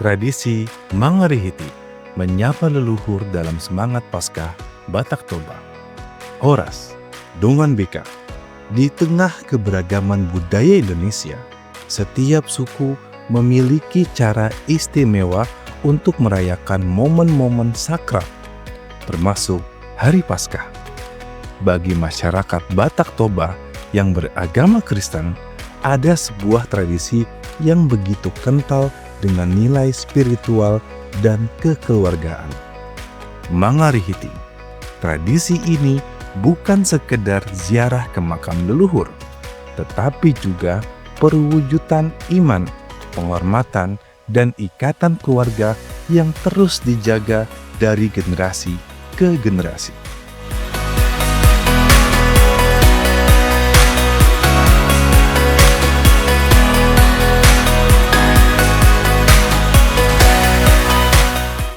Tradisi Mangarihiti menyapa leluhur dalam semangat Paskah Batak Toba. Horas, Dongan Beka. Di tengah keberagaman budaya Indonesia, setiap suku memiliki cara istimewa untuk merayakan momen-momen sakral, termasuk Hari Paskah. Bagi masyarakat Batak Toba yang beragama Kristen, ada sebuah tradisi yang begitu kental dengan nilai spiritual dan kekeluargaan. Mangarihiti. Tradisi ini bukan sekedar ziarah ke makam leluhur, tetapi juga perwujudan iman, penghormatan, dan ikatan keluarga yang terus dijaga dari generasi ke generasi.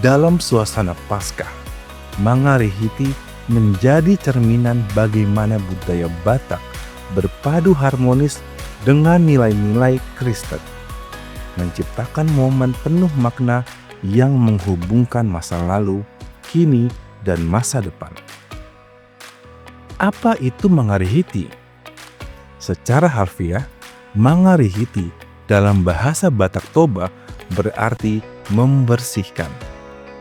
Dalam suasana Paskah, Mangarihiti menjadi cerminan bagaimana budaya Batak berpadu harmonis dengan nilai-nilai Kristen, menciptakan momen penuh makna yang menghubungkan masa lalu, kini, dan masa depan. Apa itu Mangarihiti? Secara harfiah, Mangarihiti dalam bahasa Batak Toba berarti membersihkan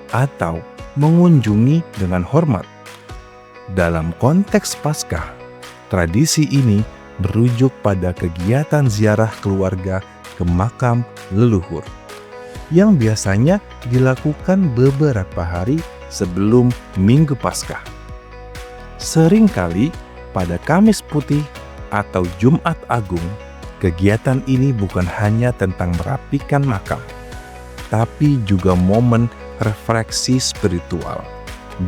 atau mengunjungi dengan hormat. Dalam konteks Paskah, tradisi ini merujuk pada kegiatan ziarah keluarga ke makam leluhur yang biasanya dilakukan beberapa hari sebelum Minggu Paskah. Seringkali pada Kamis Putih atau Jumat Agung, kegiatan ini bukan hanya tentang merapikan makam, tapi juga momen refleksi spiritual,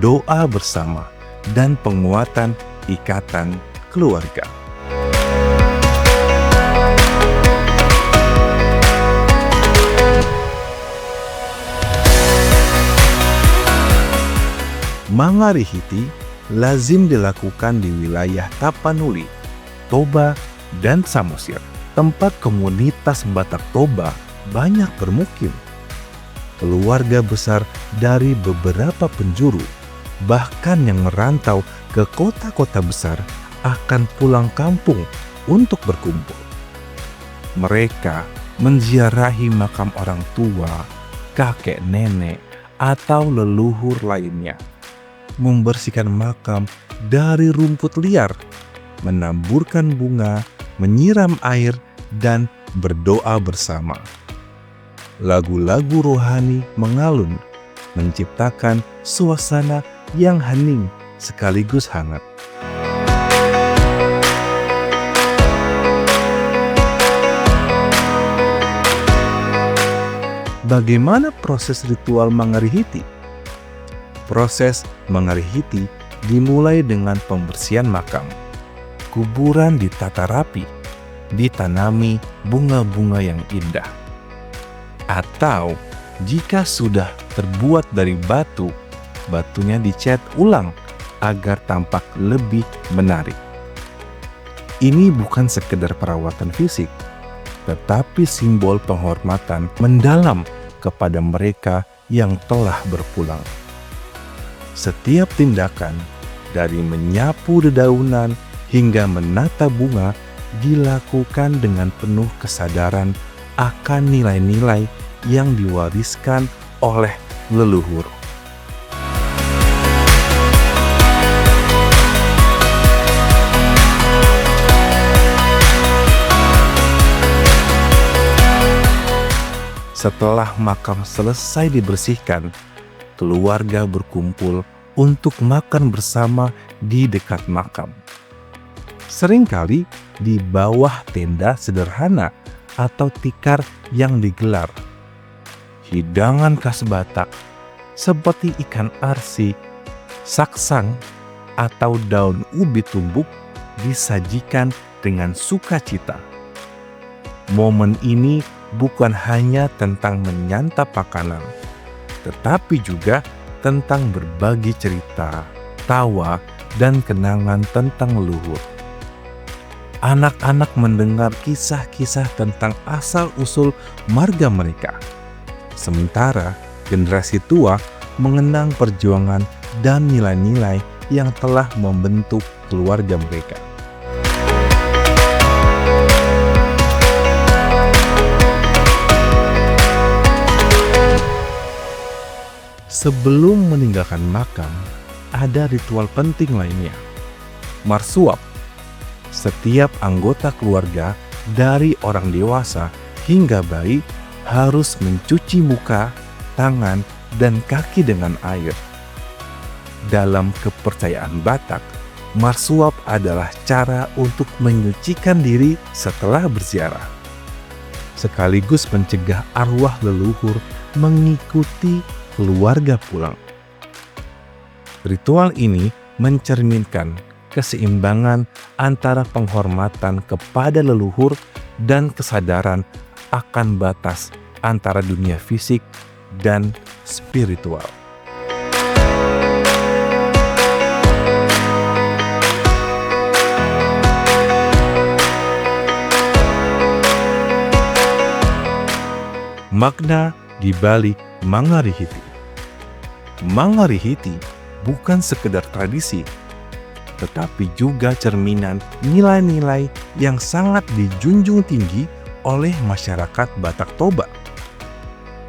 doa bersama, dan penguatan ikatan keluarga. Mangarihiti lazim dilakukan di wilayah Tapanuli, Toba, dan Samosir, tempat komunitas Batak Toba banyak bermukim. Keluarga besar dari beberapa penjuru, bahkan yang merantau ke kota-kota besar, akan pulang kampung untuk berkumpul. Mereka menziarahi makam orang tua, kakek nenek, atau leluhur lainnya, membersihkan makam dari rumput liar, menaburkan bunga, menyiram air, dan berdoa bersama. Lagu-lagu rohani mengalun, menciptakan suasana yang hening sekaligus hangat. Bagaimana proses ritual Mangarihiti? Proses Mangarihiti dimulai dengan pembersihan makam. Kuburan ditata rapi, ditanami bunga-bunga yang indah. Atau jika sudah terbuat dari batu, batunya dicat ulang agar tampak lebih menarik. Ini bukan sekedar perawatan fisik, tetapi simbol penghormatan mendalam kepada mereka yang telah berpulang. Setiap tindakan, dari menyapu dedaunan hingga menata bunga, dilakukan dengan penuh kesadaran akan nilai-nilai yang diwariskan oleh leluhur. Setelah makam selesai dibersihkan, keluarga berkumpul untuk makan bersama di dekat makam. Seringkali di bawah tenda sederhana atau tikar yang digelar. Hidangan khas Batak seperti ikan arsi, saksang, atau daun ubi tumbuk disajikan dengan sukacita. Momen ini bukan hanya tentang menyantap makanan, tetapi juga tentang berbagi cerita, tawa, dan kenangan tentang leluhur. Anak-anak mendengar kisah-kisah tentang asal-usul marga mereka, Sementara generasi tua mengenang perjuangan dan nilai-nilai yang telah membentuk keluarga mereka. Sebelum meninggalkan makam, ada ritual penting lainnya. Marsuap. Setiap anggota keluarga dari orang dewasa hingga bayi harus mencuci muka, tangan, dan kaki dengan air. Dalam kepercayaan Batak, marsuap adalah cara untuk menyucikan diri setelah berziarah, sekaligus mencegah arwah leluhur mengikuti keluarga pulang. Ritual ini mencerminkan keseimbangan antara penghormatan kepada leluhur dan kesadaran akan batas antara dunia fisik dan spiritual. Makna di balik Mangarihiti. Mangarihiti bukan sekedar tradisi, tetapi juga cerminan nilai-nilai yang sangat dijunjung tinggi oleh masyarakat Batak Toba.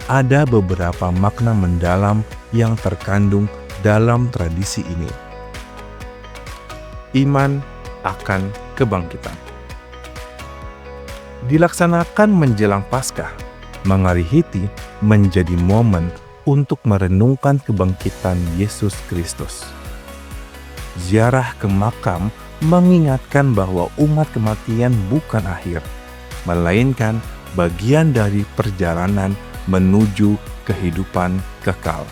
Ada beberapa makna mendalam yang terkandung dalam tradisi ini. Iman akan kebangkitan. Dilaksanakan menjelang Paskah, Mangarihiti menjadi momen untuk merenungkan kebangkitan Yesus Kristus. Ziarah ke makam mengingatkan bahwa umat kematian bukan akhir, melainkan bagian dari perjalanan menuju kehidupan kekal.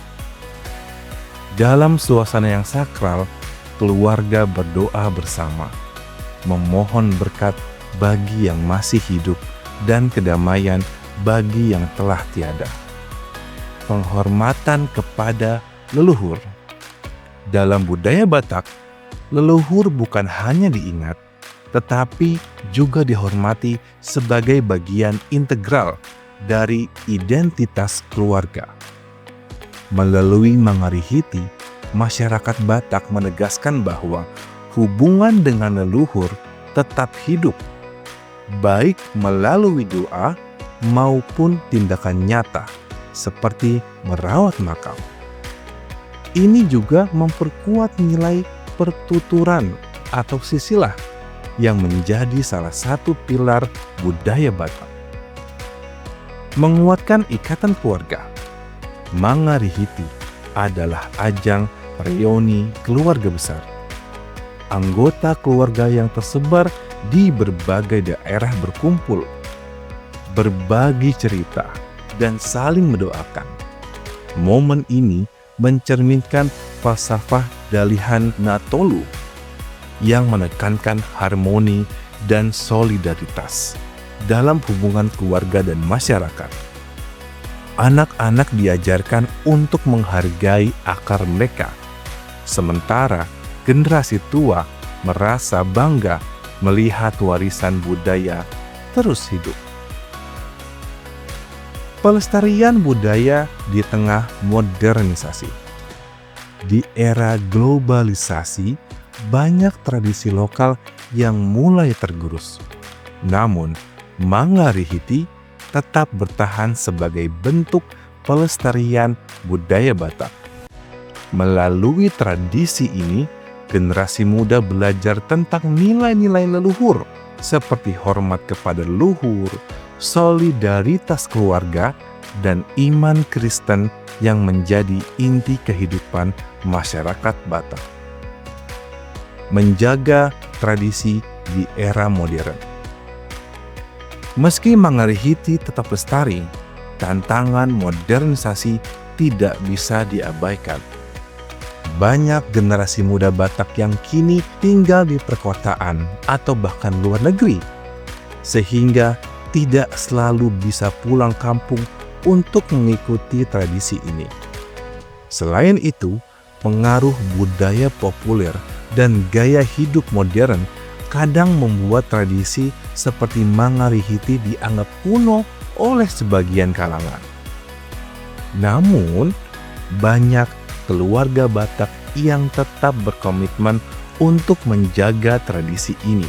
Dalam suasana yang sakral, keluarga berdoa bersama, memohon berkat bagi yang masih hidup dan kedamaian bagi yang telah tiada. Penghormatan kepada leluhur. Dalam budaya Batak, leluhur bukan hanya diingat, tetapi juga dihormati sebagai bagian integral dari identitas keluarga. Melalui Mangarihiti, masyarakat Batak menegaskan bahwa hubungan dengan leluhur tetap hidup, baik melalui doa maupun tindakan nyata seperti merawat makam. Ini juga memperkuat nilai pertuturan atau sisilah yang menjadi salah satu pilar budaya Batak. Menguatkan ikatan keluarga, Mangarihiti adalah ajang reuni keluarga besar. Anggota keluarga yang tersebar di berbagai daerah berkumpul, berbagi cerita, dan saling mendoakan. Momen ini mencerminkan falsafah Dalihan Natolu yang menekankan harmoni dan solidaritas dalam hubungan keluarga dan masyarakat. Anak-anak diajarkan untuk menghargai akar mereka, sementara generasi tua merasa bangga melihat warisan budaya terus hidup. Pelestarian budaya di tengah modernisasi. Di era globalisasi, banyak tradisi lokal yang mulai tergerus. Namun, Mangarihiti tetap bertahan sebagai bentuk pelestarian budaya Batak. Melalui tradisi ini, generasi muda belajar tentang nilai-nilai leluhur seperti hormat kepada leluhur, solidaritas keluarga, dan iman Kristen yang menjadi inti kehidupan masyarakat Batak. Menjaga tradisi di era modern. Meski Mangarihiti tetap lestari, tantangan modernisasi tidak bisa diabaikan. Banyak generasi muda Batak yang kini tinggal di perkotaan atau bahkan luar negeri, sehingga tidak selalu bisa pulang kampung untuk mengikuti tradisi ini. Selain itu, pengaruh budaya populer dan gaya hidup modern kadang membuat tradisi seperti Mangarihiti dianggap kuno oleh sebagian kalangan. Namun, banyak keluarga Batak yang tetap berkomitmen untuk menjaga tradisi ini.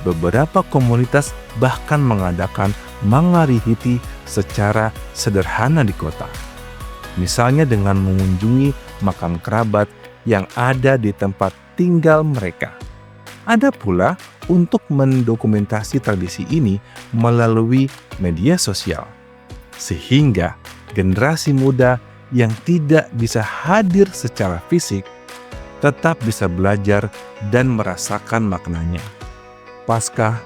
Beberapa komunitas bahkan mengadakan mangarihiti secara sederhana di kota. Misalnya dengan mengunjungi makam kerabat yang ada di tempat tinggal mereka. Ada pula untuk mendokumentasi tradisi ini melalui media sosial, sehingga generasi muda yang tidak bisa hadir secara fisik tetap bisa belajar dan merasakan maknanya. Paskah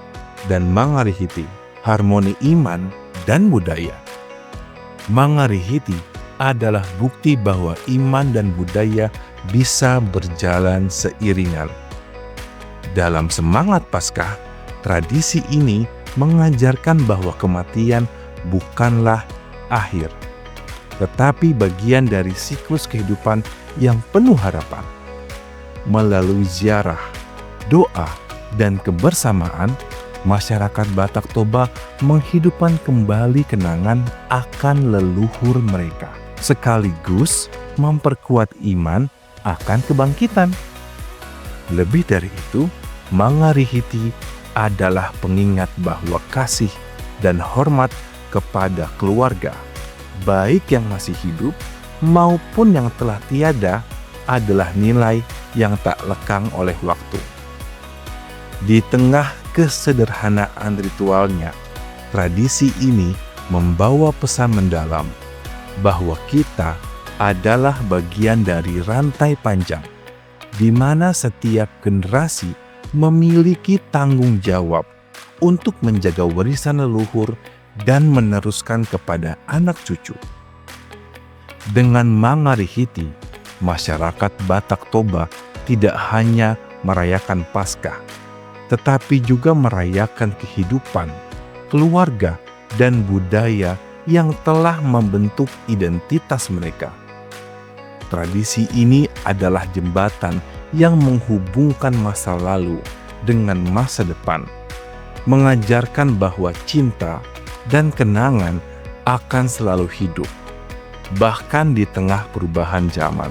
dan Mangarihiti, harmoni iman dan budaya. Mangarihiti adalah bukti bahwa iman dan budaya bisa berjalan seiringan. Dalam semangat Paskah, tradisi ini mengajarkan bahwa kematian bukanlah akhir, tetapi bagian dari siklus kehidupan yang penuh harapan. Melalui ziarah, doa, dan kebersamaan, masyarakat Batak Toba menghidupkan kembali kenangan akan leluhur mereka, sekaligus memperkuat iman akan kebangkitan. Lebih dari itu, Mangarihiti adalah pengingat bahwa kasih dan hormat kepada keluarga, baik yang masih hidup maupun yang telah tiada, adalah nilai yang tak lekang oleh waktu. Di tengah kesederhanaan ritualnya, tradisi ini membawa pesan mendalam bahwa kita adalah bagian dari rantai panjang, di mana setiap generasi memiliki tanggung jawab untuk menjaga warisan leluhur dan meneruskan kepada anak cucu. Dengan Mangarihiti, masyarakat Batak Toba tidak hanya merayakan Paskah, tetapi juga merayakan kehidupan, keluarga, dan budaya yang telah membentuk identitas mereka. Tradisi ini adalah jembatan yang menghubungkan masa lalu dengan masa depan, mengajarkan bahwa cinta dan kenangan akan selalu hidup, bahkan di tengah perubahan zaman.